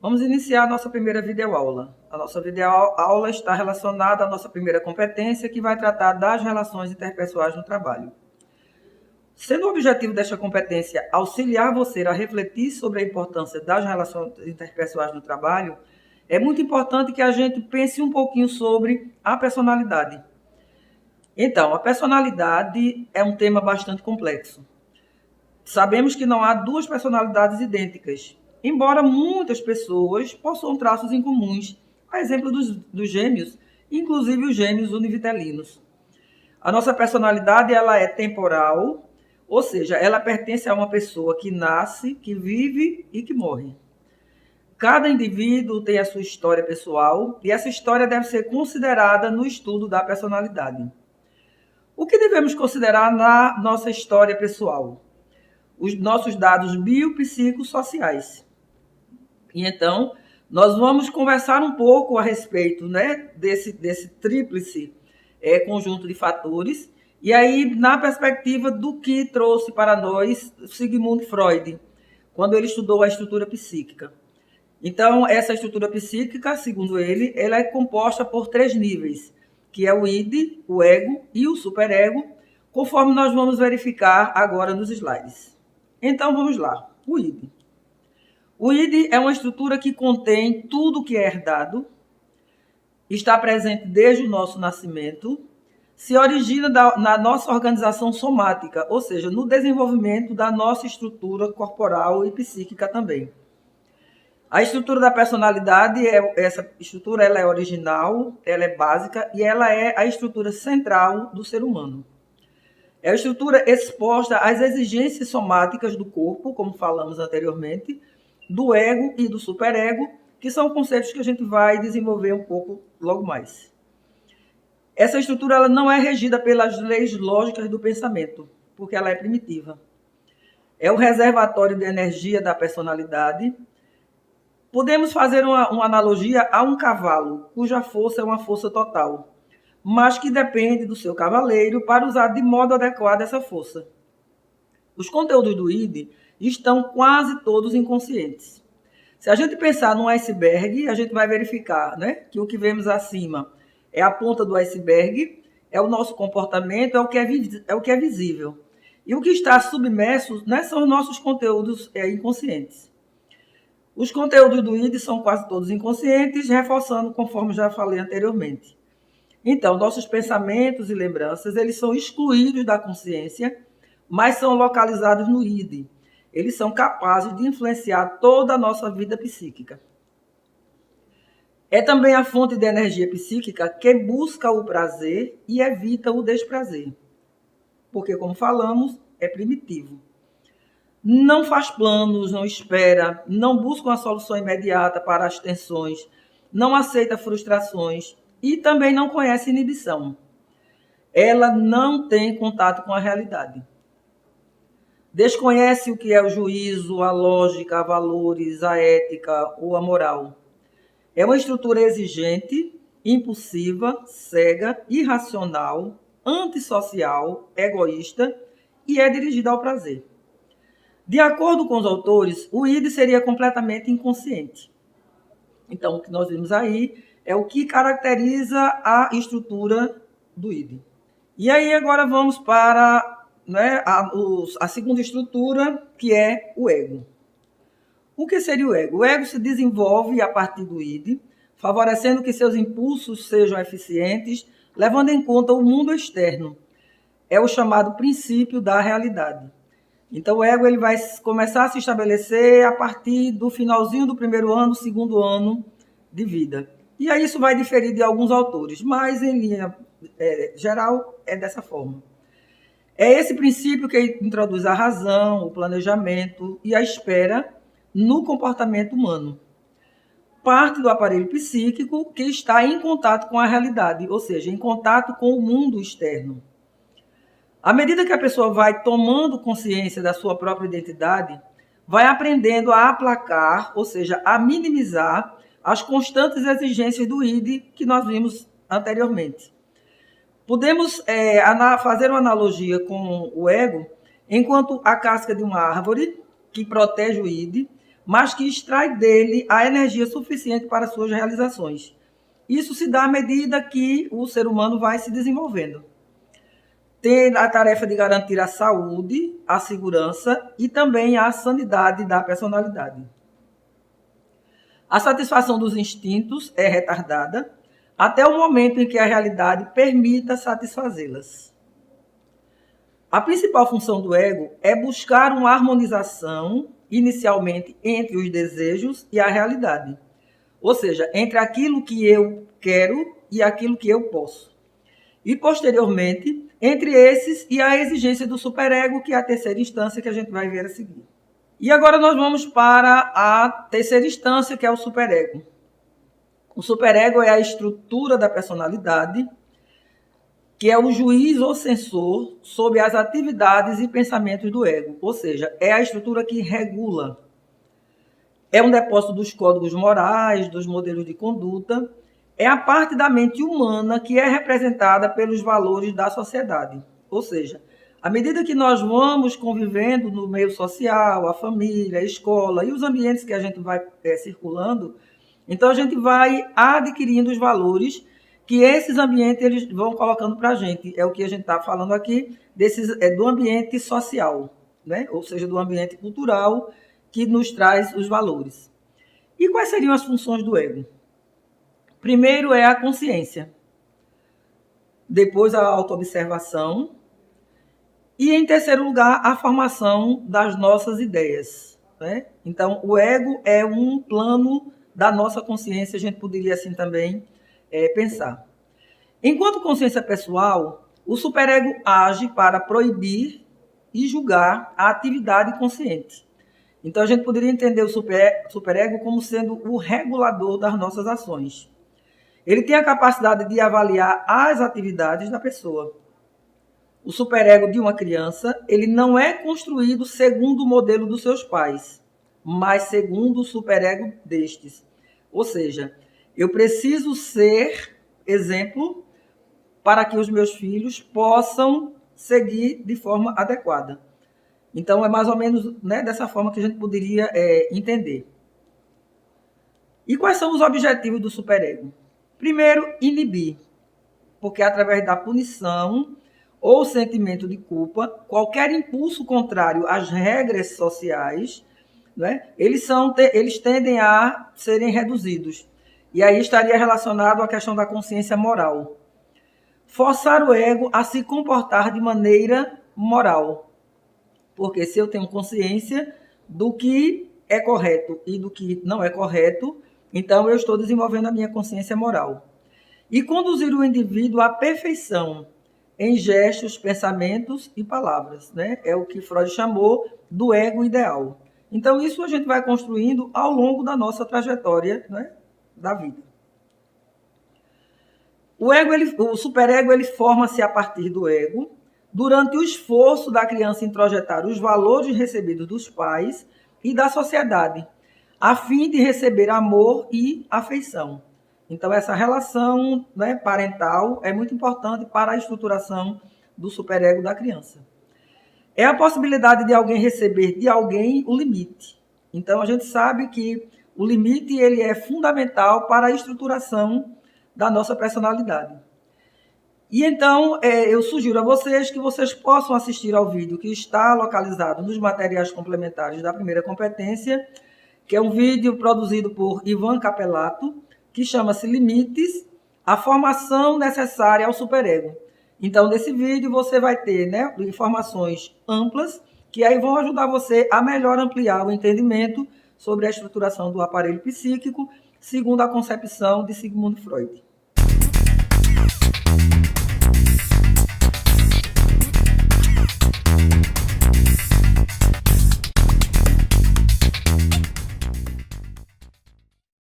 Vamos iniciar a nossa primeira videoaula. A nossa videoaula está relacionada à nossa primeira competência, que vai tratar das relações interpessoais no trabalho. Sendo o objetivo desta competência auxiliar você a refletir sobre a importância das relações interpessoais no trabalho, é muito importante que a gente pense um pouquinho sobre a personalidade. Então, a personalidade é um tema bastante complexo. Sabemos que não há duas personalidades idênticas, embora muitas pessoas possuam traços em comuns, a exemplo dos gêmeos, inclusive os gêmeos univitelinos. A nossa personalidade ela é temporal, ou seja, ela pertence a uma pessoa que nasce, que vive e que morre. Cada indivíduo tem a sua história pessoal e essa história deve ser considerada no estudo da personalidade. O que devemos considerar na nossa história pessoal? Os nossos dados biopsicossociais. E então, nós vamos conversar um pouco a respeito, né, desse tríplice conjunto de fatores, e aí na perspectiva do que trouxe para nós Sigmund Freud, quando ele estudou a estrutura psíquica. Então, essa estrutura psíquica, segundo ele, ela é composta por 3 níveis, que é o id, o ego e o superego, conforme nós vamos verificar agora nos slides. Então, vamos lá. O id. O id é uma estrutura que contém tudo que é herdado, está presente desde o nosso nascimento, se origina na nossa organização somática, ou seja, no desenvolvimento da nossa estrutura corporal e psíquica também. A estrutura da personalidade, essa estrutura ela é original, ela é básica e ela é a estrutura central do ser humano. É a estrutura exposta às exigências somáticas do corpo, como falamos anteriormente, do ego e do superego, que são conceitos que a gente vai desenvolver um pouco logo mais. Essa estrutura ela não é regida pelas leis lógicas do pensamento, porque ela é primitiva. É o reservatório de energia da personalidade. Podemos fazer uma analogia a um cavalo, cuja força é uma força total, mas que depende do seu cavaleiro para usar de modo adequado essa força. Os conteúdos do id estão quase todos inconscientes. Se a gente pensar num iceberg, a gente vai verificar, né, que o que vemos acima é a ponta do iceberg, é o nosso comportamento, é o que é visível. E o que está submerso, né, são os nossos conteúdos inconscientes. Os conteúdos do id são quase todos inconscientes, reforçando conforme já falei anteriormente. Então, nossos pensamentos e lembranças, eles são excluídos da consciência, mas são localizados no id. Eles são capazes de influenciar toda a nossa vida psíquica. É também a fonte de energia psíquica que busca o prazer e evita o desprazer. Porque, como falamos, é primitivo. Não faz planos, não espera, não busca uma solução imediata para as tensões, não aceita frustrações e também não conhece inibição. Ela não tem contato com a realidade. Desconhece o que é o juízo, a lógica, a valores, a ética ou a moral. É uma estrutura exigente, impulsiva, cega, irracional, antissocial, egoísta e é dirigida ao prazer. De acordo com os autores, o id seria completamente inconsciente. Então, o que nós vimos aí é o que caracteriza a estrutura do id. E aí, agora vamos para, né, a segunda estrutura, que é o ego. O que seria o ego? O ego se desenvolve a partir do id, favorecendo que seus impulsos sejam eficientes, levando em conta o mundo externo. É o chamado princípio da realidade. Então, o ego ele vai começar a se estabelecer a partir do finalzinho do primeiro ano, segundo ano de vida. E aí isso vai diferir de alguns autores, mas em linha geral é dessa forma. É esse princípio que introduz a razão, o planejamento e a espera no comportamento humano. Parte do aparelho psíquico que está em contato com a realidade, ou seja, em contato com o mundo externo. À medida que a pessoa vai tomando consciência da sua própria identidade, vai aprendendo a aplacar, ou seja, a minimizar as constantes exigências do id que nós vimos anteriormente. Podemos fazer uma analogia com o ego, enquanto a casca de uma árvore, que protege o id, mas que extrai dele a energia suficiente para suas realizações. Isso se dá à medida que o ser humano vai se desenvolvendo. Tem a tarefa de garantir a saúde, a segurança e também a sanidade da personalidade. A satisfação dos instintos é retardada até o momento em que a realidade permita satisfazê-las. A principal função do ego é buscar uma harmonização, inicialmente, entre os desejos e a realidade. Ou seja, entre aquilo que eu quero e aquilo que eu posso. E, posteriormente, entre esses e a exigência do superego, que é a terceira instância que a gente vai ver a seguir. E agora nós vamos para a terceira instância, que é o superego. O superego é a estrutura da personalidade, que é o juiz ou censor sobre as atividades e pensamentos do ego. Ou seja, é a estrutura que regula. É um depósito dos códigos morais, dos modelos de conduta. É a parte da mente humana que é representada pelos valores da sociedade. Ou seja, à medida que nós vamos convivendo no meio social, a família, a escola e os ambientes que a gente vai circulando, então a gente vai adquirindo os valores que esses ambientes eles vão colocando para a gente. É o que a gente está falando aqui do ambiente social, né? Ou seja, do ambiente cultural que nos traz os valores. E quais seriam as funções do ego? Primeiro é a consciência, depois a autoobservação e, em terceiro lugar, a formação das nossas ideias, né? Então, o ego é um plano da nossa consciência, a gente poderia assim também pensar. Enquanto consciência pessoal, o superego age para proibir e julgar a atividade consciente. Então, a gente poderia entender o superego como sendo o regulador das nossas ações. Ele tem a capacidade de avaliar as atividades da pessoa. O superego de uma criança, ele não é construído segundo o modelo dos seus pais, mas segundo o superego destes. Ou seja, eu preciso ser exemplo para que os meus filhos possam seguir de forma adequada. Então, é mais ou menos, né, dessa forma que a gente poderia entender. E quais são os objetivos do superego? Primeiro, inibir, porque através da punição ou sentimento de culpa, qualquer impulso contrário às regras sociais, né, eles tendem a serem reduzidos. E aí estaria relacionado à questão da consciência moral. Forçar o ego a se comportar de maneira moral. Porque se eu tenho consciência do que é correto e do que não é correto, então eu estou desenvolvendo a minha consciência moral. E conduzir o indivíduo à perfeição em gestos, pensamentos e palavras, né? É o que Freud chamou do ego ideal. Então isso a gente vai construindo ao longo da nossa trajetória, né, da vida. O superego ele forma-se a partir do ego, durante o esforço da criança em introjetar os valores recebidos dos pais e da sociedade, a fim de receber amor e afeição. Então, essa relação, né, parental é muito importante para a estruturação do superego da criança. É a possibilidade de alguém receber de alguém o limite. Então, a gente sabe que o limite ele é fundamental para a estruturação da nossa personalidade. E então, eu sugiro a vocês que vocês possam assistir ao vídeo que está localizado nos materiais complementares da primeira competência, que é um vídeo produzido por Ivan Capelato, que chama-se Limites, a formação necessária ao superego. Então, nesse vídeo você vai ter, né, informações amplas, que aí vão ajudar você a melhor ampliar o entendimento sobre a estruturação do aparelho psíquico, segundo a concepção de Sigmund Freud.